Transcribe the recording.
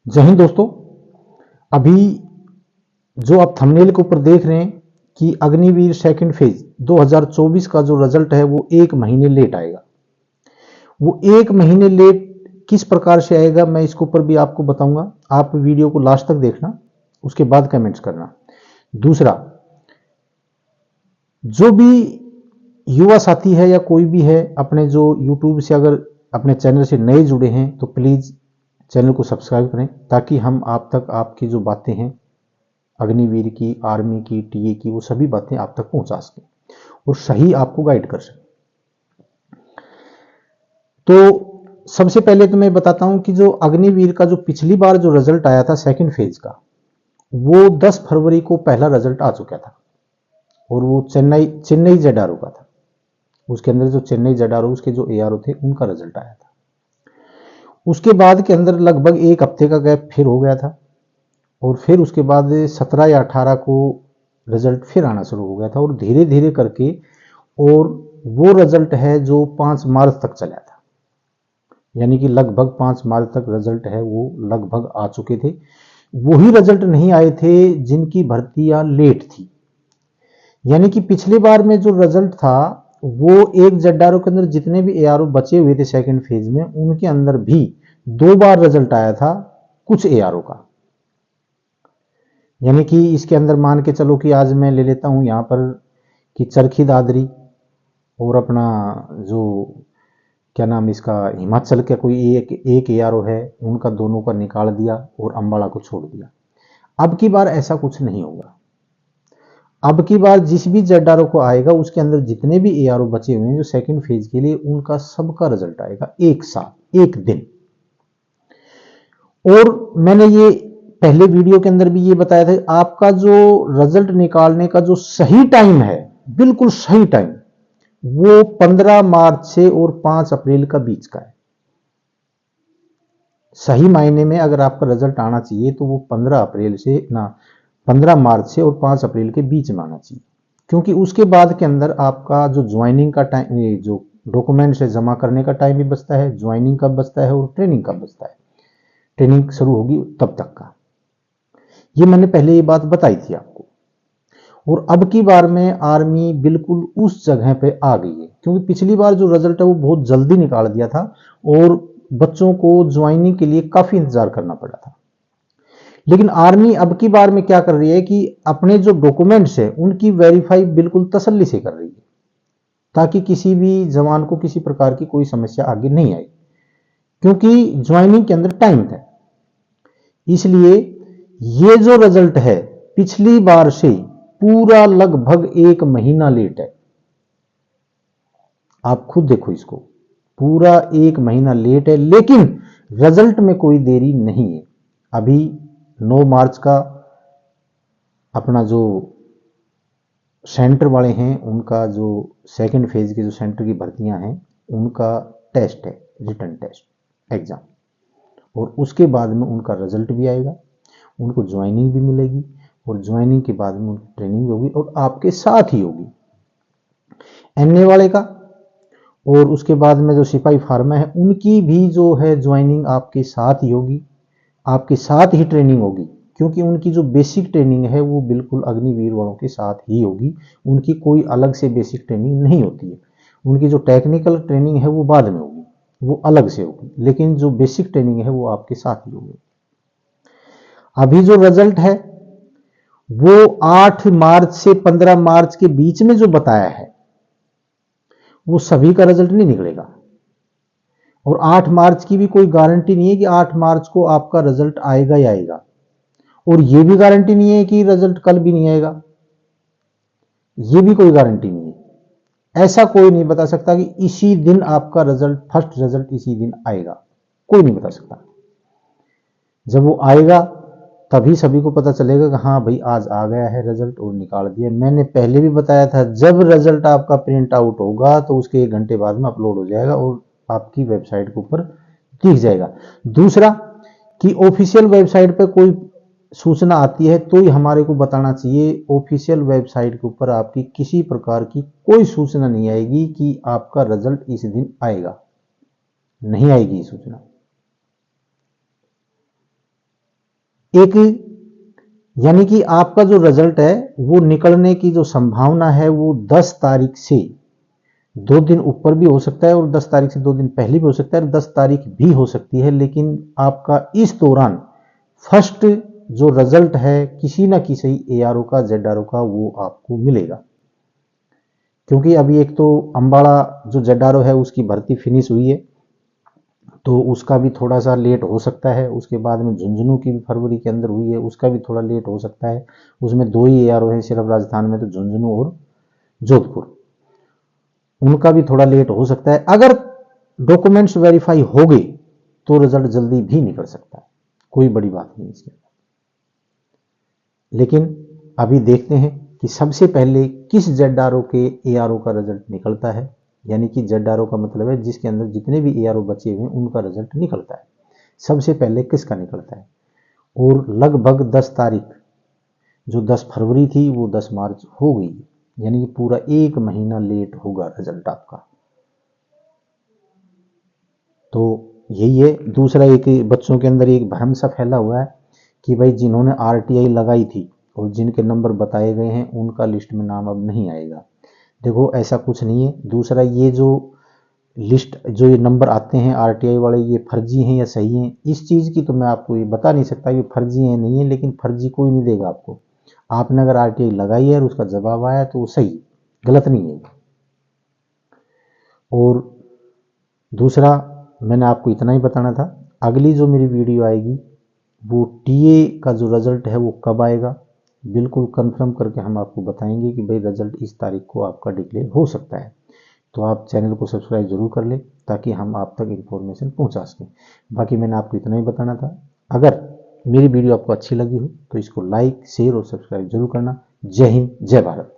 जय हिंद दोस्तों। अभी जो आप थंबनेल के ऊपर देख रहे हैं कि अग्निवीर सेकंड फेज 2024 का जो रिजल्ट है वो 1 महीने लेट आएगा। वो 1 महीने लेट किस प्रकार से आएगा मैं इसके ऊपर भी आपको बताऊंगा। आप वीडियो को लास्ट तक देखना, उसके बाद कमेंट्स करना। दूसरा, जो भी युवा साथी है या कोई भी है अपने जो यूट्यूब से अगर अपने चैनल से नए जुड़े हैं तो प्लीज़ चैनल को सब्सक्राइब करें, ताकि हम आप तक आपकी जो बातें हैं अग्निवीर की, आर्मी की, टीए की, वो सभी बातें आप तक पहुंचा सकें और सही आपको गाइड कर सकें। तो सबसे पहले तो मैं बताता हूं कि जो अग्निवीर का जो पिछली बार जो रिजल्ट आया था सेकंड फेज का, वो 10 फरवरी को पहला रिजल्ट आ चुका था और वो चेन्नई जेडआरओ का था। उसके अंदर जो चेन्नई जेडआरओ उसके जो एआरओ थे उनका रिजल्ट आया था। उसके बाद के अंदर लगभग 1 हफ्ते का गैप फिर हो गया था और फिर उसके बाद 17 या 18 को रिजल्ट फिर आना शुरू हो गया था और धीरे धीरे करके और वो रिजल्ट है जो 5 मार्च तक चला था, यानी कि लगभग 5 मार्च तक रिजल्ट है वो लगभग आ चुके थे। वही रिजल्ट नहीं आए थे जिनकी भर्तियां लेट थी, यानी कि पिछली बार में जो रिजल्ट था वो एक जेडआरओ के अंदर जितने भी एआरओ बचे हुए थे सेकंड फेज में, उनके अंदर भी 2 बार रिजल्ट आया था कुछ एआरओ का। यानी कि इसके अंदर मान के चलो कि आज मैं ले लेता हूं यहां पर कि चरखी दादरी और अपना जो क्या नाम इसका हिमाचल का कोई एक एआरओ है, उनका दोनों का निकाल दिया और अंबाला को छोड़ दिया। अब की बार ऐसा कुछ नहीं होगा। अब की बार जिस भी जेडआरओ को आएगा उसके अंदर जितने भी एआरओ बचे हुए हैं जो सेकंड फेज के लिए, उनका सबका रिजल्ट आएगा एक साथ एक दिन। और मैंने ये पहले वीडियो के अंदर भी ये बताया था, आपका जो रिजल्ट निकालने का जो सही टाइम है, बिल्कुल सही टाइम, वो 15 मार्च से और 5 अप्रैल का बीच का है। सही मायने में अगर आपका रिजल्ट आना चाहिए तो वो 15 मार्च से और 5 अप्रैल के बीच में आना चाहिए, क्योंकि उसके बाद के अंदर आपका जो ज्वाइनिंग का टाइम, जो डॉक्यूमेंट्स है जमा करने का टाइम भी बचता है, ज्वाइनिंग कब बचता है और ट्रेनिंग कब बचता है, ट्रेनिंग शुरू होगी तब तक का। ये मैंने पहले ये बात बताई थी आपको। और अब की बार में आर्मी बिल्कुल उस जगह पे आ गई है, क्योंकि पिछली बार जो रिजल्ट है वो बहुत जल्दी निकाल दिया था और बच्चों को ज्वाइनिंग के लिए काफी इंतजार करना पड़ा था। लेकिन आर्मी अब की बार में क्या कर रही है कि अपने जो डॉक्यूमेंट्स है उनकी वेरीफाई बिल्कुल तसल्ली से कर रही है, ताकि किसी भी जवान को किसी प्रकार की कोई समस्या आगे नहीं आई, क्योंकि ज्वाइनिंग के अंदर टाइम था। इसलिए ये जो रिजल्ट है पिछली बार से पूरा लगभग 1 महीना लेट है। आप खुद देखो इसको, पूरा 1 महीना लेट है, लेकिन रिजल्ट में कोई देरी नहीं है। अभी 9 मार्च का अपना जो सेंटर वाले हैं उनका जो सेकंड फेज के जो सेंटर की भर्तियां हैं उनका टेस्ट है, रिटन टेस्ट एग्जाम, और उसके बाद में उनका रिजल्ट भी आएगा, उनको ज्वाइनिंग भी मिलेगी और ज्वाइनिंग के बाद में उनकी ट्रेनिंग होगी और आपके साथ ही होगी एनए वाले का। और उसके बाद में जो सिपाही फार्मा है उनकी भी जो है ज्वाइनिंग आपके साथ ही होगी, आपके साथ ही ट्रेनिंग होगी, क्योंकि उनकी जो बेसिक ट्रेनिंग है वो बिल्कुल अग्निवीर वालों के साथ ही होगी। उनकी कोई अलग से बेसिक ट्रेनिंग नहीं होती है। उनकी जो टेक्निकल ट्रेनिंग है वो बाद में होगी, वो अलग से होगी, लेकिन जो बेसिक ट्रेनिंग है वो आपके साथ ही होगी। अभी जो रिजल्ट है वो 8 मार्च से 15 मार्च के बीच में जो बताया है वो सभी का रिजल्ट नहीं निकलेगा, और 8 मार्च की भी कोई गारंटी नहीं है कि 8 मार्च को आपका रिजल्ट आएगा ही आएगा, और ये भी गारंटी नहीं है कि रिजल्ट कल भी नहीं आएगा, ये भी कोई गारंटी नहीं है। ऐसा कोई नहीं बता सकता कि इसी दिन आपका रिजल्ट, फर्स्ट रिजल्ट इसी दिन आएगा, कोई नहीं बता सकता। जब वो आएगा तभी सभी को पता चलेगा कि हाँ भाई आज आ गया है रिजल्ट और निकाल दिया। मैंने पहले भी बताया था, जब रिजल्ट आपका प्रिंट आउट होगा तो उसके 1 घंटे बाद में अपलोड हो जाएगा और आपकी वेबसाइट के ऊपर दिख जाएगा। दूसरा कि ऑफिशियल वेबसाइट पर कोई सूचना आती है तो ही हमारे को बताना चाहिए। ऑफिशियल वेबसाइट के ऊपर आपकी किसी प्रकार की कोई सूचना नहीं आएगी कि आपका रिजल्ट इस दिन आएगा, नहीं आएगी सूचना। एक यानी कि आपका जो रिजल्ट है वो निकलने की जो संभावना है वो 10 तारीख से 2 दिन ऊपर भी हो सकता है और 10 तारीख से 2 दिन पहले भी हो सकता है और 10 तारीख भी हो सकती है, लेकिन आपका इस दौरान फर्स्ट जो रिजल्ट है किसी ना किसी ARO का ZRO का वो आपको मिलेगा। क्योंकि अभी एक तो अंबाला जो ZRO है उसकी भर्ती फिनिश हुई है तो उसका भी थोड़ा सा लेट हो सकता है। उसके बाद में झुंझुनू की भी फरवरी के अंदर हुई है, उसका भी थोड़ा लेट हो सकता है। उसमें 2 ही ARO है सिर्फ राजस्थान में, तो झुंझुनू और जोधपुर, उनका भी थोड़ा लेट हो सकता है। अगर डॉक्यूमेंट्स वेरीफाई हो गए तो रिजल्ट जल्दी भी निकल सकता है, कोई बड़ी बात नहीं इसके। लेकिन अभी देखते हैं कि सबसे पहले किस ZRO के ARO का रिजल्ट निकलता है, यानी कि ZRO का मतलब है जिसके अंदर जितने भी ARO बचे हुए हैं उनका रिजल्ट निकलता है। सबसे पहले किसका निकलता है, और लगभग 10 तारीख जो 10 फरवरी थी वो 10 मार्च हो गई, यानी कि पूरा 1 महीना लेट होगा रिजल्ट आपका। तो यही है। दूसरा एक बच्चों के अंदर एक भ्रम सा फैला हुआ है कि भाई जिन्होंने RTI लगाई थी और जिनके नंबर बताए गए हैं उनका लिस्ट में नाम अब नहीं आएगा। देखो ऐसा कुछ नहीं है। दूसरा ये जो लिस्ट जो ये नंबर आते हैं RTI वाले, ये फर्जी हैं या सही हैं, इस चीज़ की तो मैं आपको ये बता नहीं सकता कि फर्जी है नहीं है, लेकिन फर्जी कोई नहीं देगा आपको। आपने अगर RTI लगाई है और उसका जवाब आया तो वो सही, गलत नहीं है। और दूसरा मैंने आपको इतना ही बताना था। अगली जो मेरी वीडियो आएगी वो TA का जो रिजल्ट है वो कब आएगा, बिल्कुल कंफर्म करके हम आपको बताएंगे कि भाई रिजल्ट इस तारीख को आपका डिक्लेयर हो सकता है। तो आप चैनल को सब्सक्राइब जरूर कर लें ताकि हम आप तक इन्फॉर्मेशन पहुंचा सकें। बाकी मैंने आपको इतना ही बताना था। अगर मेरी वीडियो आपको अच्छी लगी हो तो इसको लाइक, शेयर और सब्सक्राइब जरूर करना। जय हिंद, जय भारत।